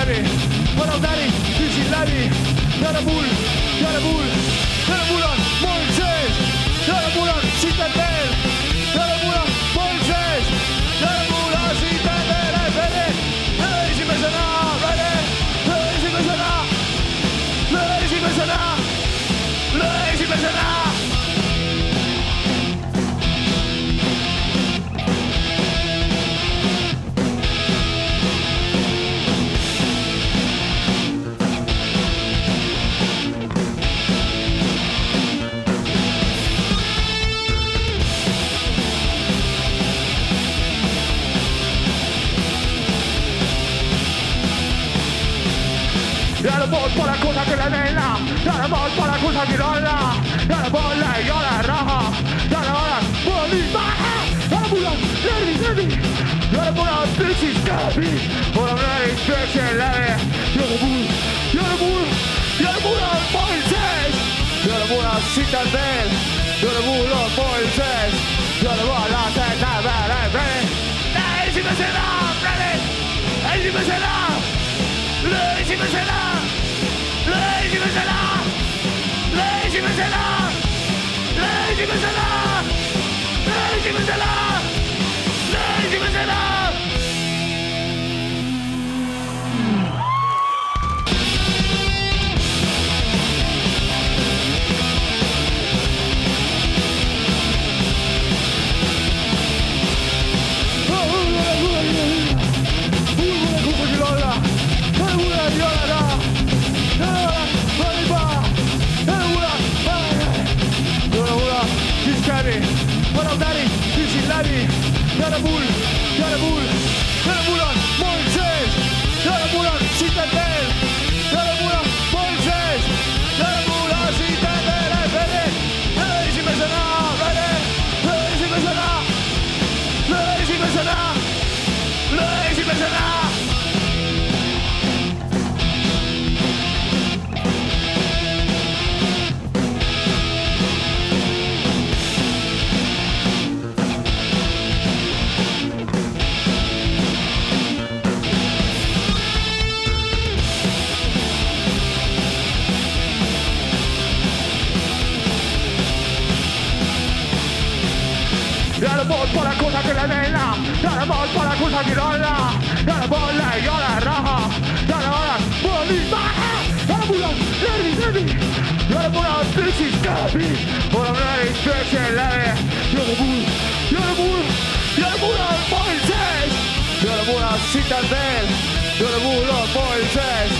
käbi, vana täri, küsin läbi. Jälle mul on moll sees. Jälle mul on sitem veel. Jälle mul on moll sees. Jälle mul on sitem veel. Esimesena, esimesena. Jälle pool pole kusagile minna, jälle pool pole kusagil olla. Jälle pool ei ole raha, jälle olen mul on nii vähe. Jälle mul on närvi, jälle mul on püksis käbi. Mul on närvis püksil läbi. Jälle mul on moll sees. Jälle mul on sitem veel. Jälle mul on moll sees. Jälle mul on lased näve. Esimesena. Vana täri, küsin läbi. Jälle mul on moll sees. Jälle mul on sitem veel. Jälle mul on moll sees. Jälle mul on sitem veel. Esimesena. Jälle pool pole kusagile minna, jälle pool pole kusagil olla. Jälle pool ei ole raha, jälle olen mul on nii vähe. Jälle mul on närvi, jälle mul on püksis käbi. Mul on närvis püksil läbi. Jälle mul on moll sees. Jälle mul on sitem veel. Jälle mul on moll sees.